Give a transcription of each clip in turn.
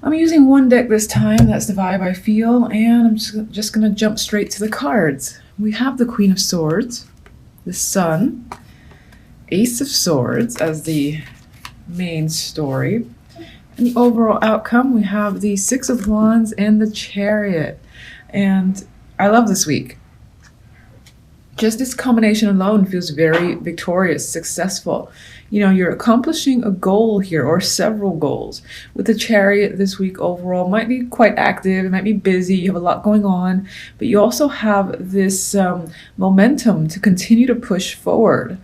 I'm using one deck this time, that's the vibe I feel, and I'm just gonna jump straight to the cards. We have the Queen of Swords, the Sun, Ace of Swords as the main story, and the overall outcome, we have the Six of Wands and the Chariot. And I love this week. Just this combination alone feels very victorious, successful. You know, you're accomplishing a goal here or several goals. With the Chariot this week overall, might be quite active, it might be busy, you have a lot going on, but you also have this momentum to continue to push forward.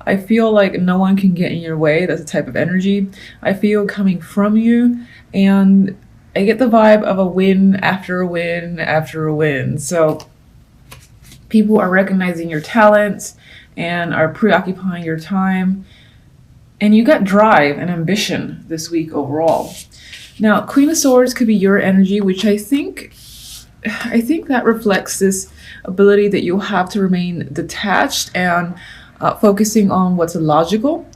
I feel like no one can get in your way. That's the type of energy I feel coming from you. And I get the vibe of a win after a win after a win. So people are recognizing your talents and are preoccupying your time. And you got drive and ambition this week overall. Now, Queen of Swords could be your energy, which I think that reflects this ability that you'll have to remain detached and focusing on what's logical.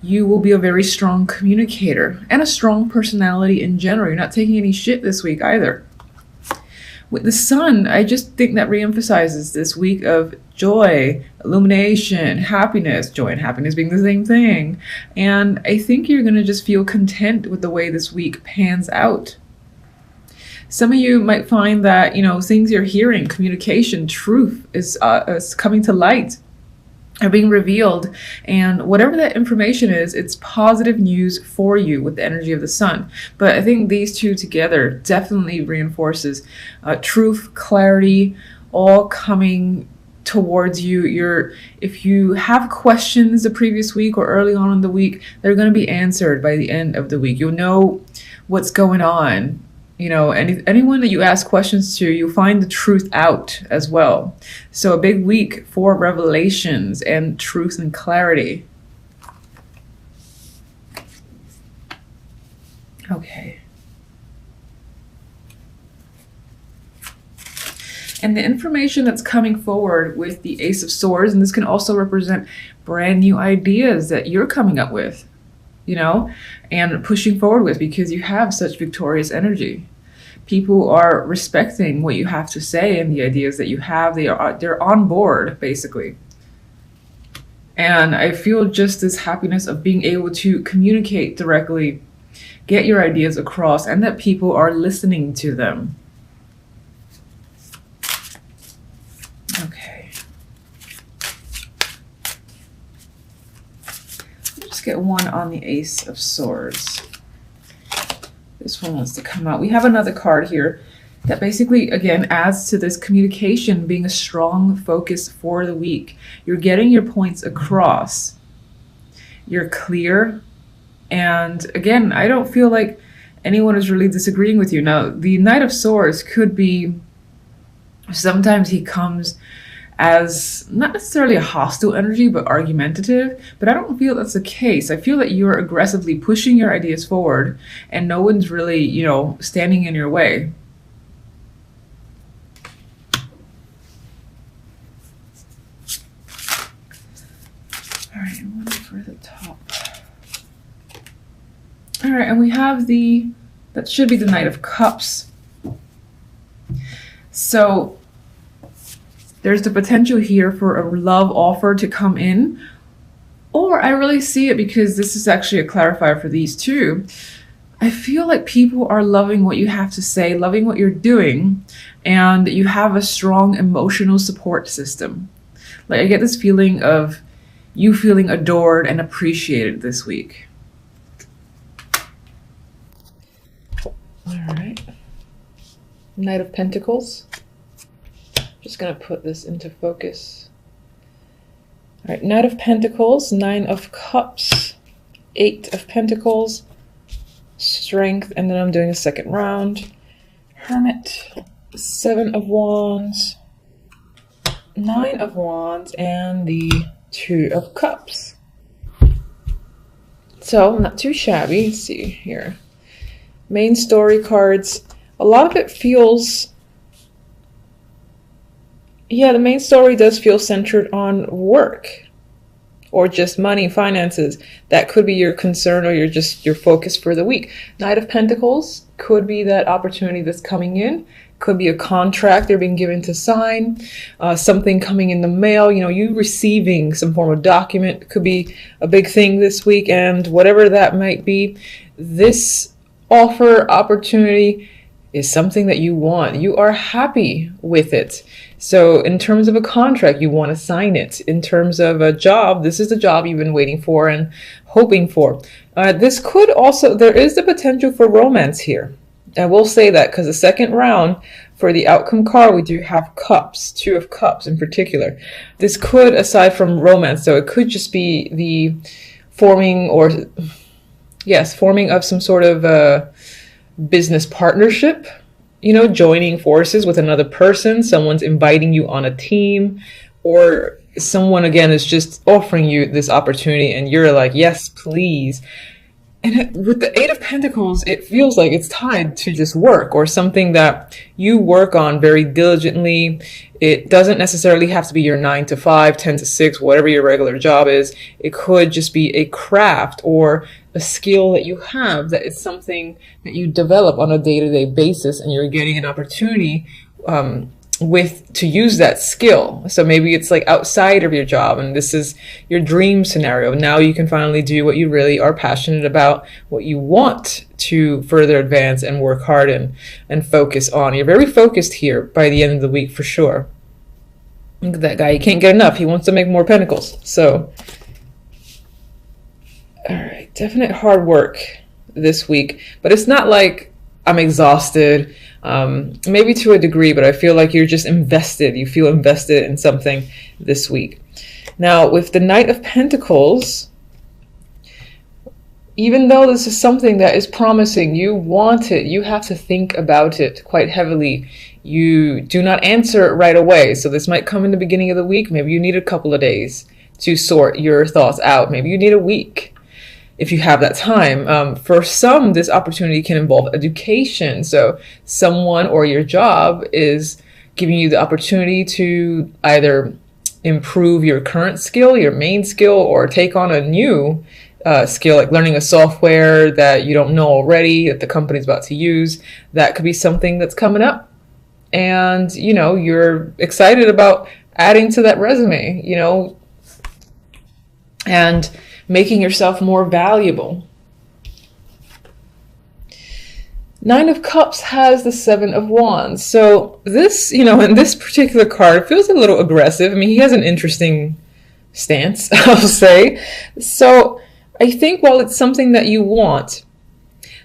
You will be a very strong communicator and a strong personality in general. You're not taking any shit this week either. With the Sun, I just think that reemphasizes this week of joy, illumination, happiness, joy and happiness being the same thing. And I think you're going to just feel content with the way this week pans out. Some of you might find that, you know, things you're hearing, communication, truth is coming to light, are being revealed, and whatever that information is, it's positive news for you with the energy of the Sun. But I think these two together definitely reinforces truth, clarity, all coming towards you. If you have questions the previous week or early on in the week, they're going to be answered by the end of the week. You'll know what's going on. You know, anyone that you ask questions to, you find the truth out as well. So a big week for revelations and truth and clarity. Okay. And the information that's coming forward with the Ace of Swords, and this can also represent brand new ideas that you're coming up with, you know, and pushing forward with, because you have such victorious energy. People are respecting what you have to say and the ideas that you have. They're on board, basically. And I feel just this happiness of being able to communicate directly, get your ideas across, and that people are listening to them. Okay. Let's get one on the Ace of Swords. This one wants to come out. We have another card here that basically, again, adds to this communication being a strong focus for the week. You're getting your points across. You're clear. And again, I don't feel like anyone is really disagreeing with you. Now, the Knight of Swords could be, sometimes he comes as not necessarily a hostile energy, but argumentative. But I don't feel that's the case. I feel that you're aggressively pushing your ideas forward and no one's really, you know, standing in your way. All right, one for the top. All right, and we have that should be the Knight of Cups. So there's the potential here for a love offer to come in, or I really see it because this is actually a clarifier for these two. I feel like people are loving what you have to say, loving what you're doing, and you have a strong emotional support system. Like, I get this feeling of you feeling adored and appreciated this week. All right. Knight of Pentacles. Just going to put this into focus. All right, Knight of Pentacles, Nine of Cups, Eight of Pentacles, Strength, and then I'm doing a second round. Hermit, Seven of Wands, Nine of Wands, and the Two of Cups. So, not too shabby. Let's see here. Main story cards. A lot of it feels... yeah, the main story does feel centered on work or just money, finances. That could be your concern or your focus for the week. Knight of Pentacles could be that opportunity that's coming in. Could be a contract they're being given to sign, something coming in the mail, you receiving some form of document could be a big thing this week. And whatever that might be, this offer, opportunity is something that you want. You are happy with it. So in terms of a contract, you want to sign it. In terms of a job, this is the job you've been waiting for and hoping for. This could also, there is the potential for romance here. I will say that because the second round for the outcome card, we do have cups, 2 of cups in particular. This could, aside from romance, so it could just be the forming of some sort of business partnership, joining forces with another person. Someone's inviting you on a team, or someone, again, is just offering you this opportunity and you're like, yes, please. And with the 8 of Pentacles, it feels like it's tied to just work or something that you work on very diligently. It doesn't necessarily have to be your 9 to 5, 10 to 6, whatever your regular job is. It could just be a craft or a skill that you have, that is something that you develop on a day-to-day basis, and you're getting an opportunity to use that skill. So maybe it's like outside of your job and this is your dream scenario. Now you can finally do what you really are passionate about, what you want to further advance and work hard and focus on. You're very focused here by the end of the week for sure. Look at that guy. He can't get enough. He wants to make more pentacles. So, all right, definite hard work this week, but it's not like I'm exhausted. Maybe to a degree, but I feel like you're just invested. You feel invested in something this week. Now, with the Knight of Pentacles, even though this is something that is promising, you want it, you have to think about it quite heavily. You do not answer it right away. So this might come in the beginning of the week. Maybe you need a couple of days to sort your thoughts out. Maybe you need a week if you have that time. For some, this opportunity can involve education. So someone or your job is giving you the opportunity to either improve your current skill, your main skill, or take on a new skill, like learning a software that you don't know already that the company's about to use. That could be something that's coming up. And, you're excited about adding to that resume, and making yourself more valuable. 9 of Cups has the 7 of Wands. So this, in this particular card, feels a little aggressive. I mean, he has an interesting stance, I'll say. So I think while it's something that you want,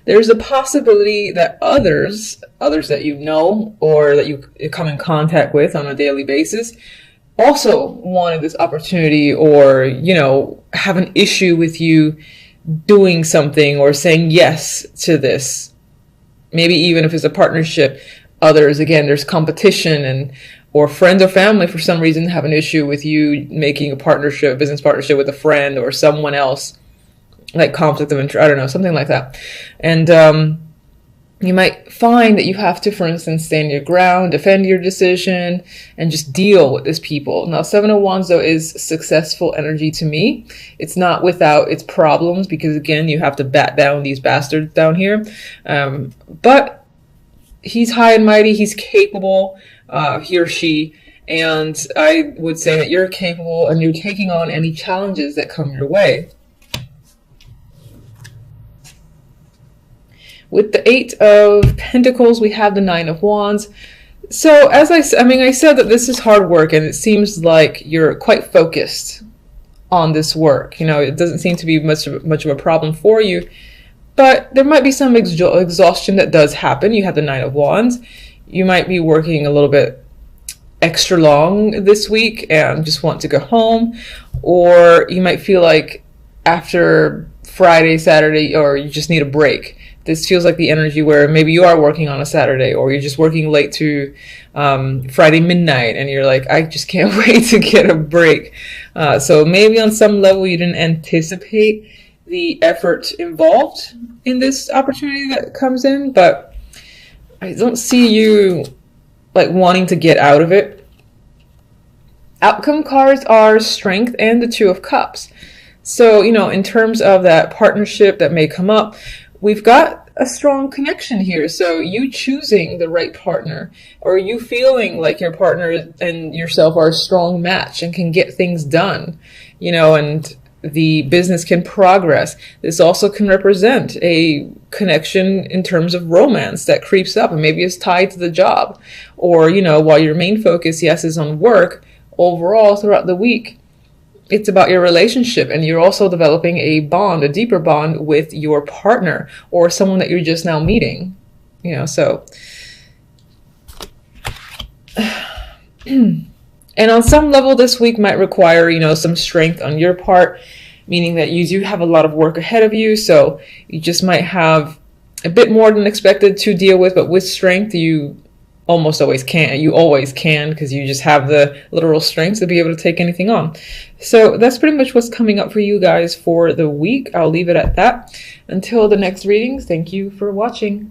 there's a possibility that others that you know or that you come in contact with on a daily basis also wanted this opportunity, or, have an issue with you doing something or saying yes to this. Maybe even if it's a partnership, others, again, there's competition, or friends or family for some reason have an issue with you making a partnership, business partnership with a friend or someone else, like conflict of interest, I don't know, something like that. And you might find that you have to, for instance, stand your ground, defend your decision, and just deal with these people. Now, 7 of Wands, though, is successful energy to me. It's not without its problems, because, again, you have to bat down these bastards down here. But he's high and mighty. He's capable, he or she. And I would say that you're capable and you're taking on any challenges that come your way. With the 8 of Pentacles, we have the 9 of Wands. So as I said that this is hard work, and it seems like you're quite focused on this work. It doesn't seem to be much of a problem for you, but there might be some exhaustion that does happen. You have the 9 of Wands. You might be working a little bit extra long this week and just want to go home, or you might feel like after Friday, Saturday, or you just need a break. This feels like the energy where maybe you are working on a Saturday, or you're just working late to Friday midnight, and you're like, I just can't wait to get a break. So maybe on some level you didn't anticipate the effort involved in this opportunity that comes in, but I don't see you like wanting to get out of it. Outcome cards are Strength and the Two of Cups. So, in terms of that partnership that may come up, we've got a strong connection here. So you choosing the right partner, or you feeling like your partner and yourself are a strong match and can get things done, and the business can progress. This also can represent a connection in terms of romance that creeps up and maybe is tied to the job. Or, while your main focus, yes, is on work, overall throughout the week, it's about your relationship, and you're also developing a bond, a deeper bond with your partner or someone that you're just now meeting, so. And on some level, this week might require, some strength on your part, meaning that you do have a lot of work ahead of you. So you just might have a bit more than expected to deal with, but with strength, you almost always can. You always can, because you just have the literal strength to be able to take anything on. So that's pretty much what's coming up for you guys for the week. I'll leave it at that. Until the next readings, thank you for watching.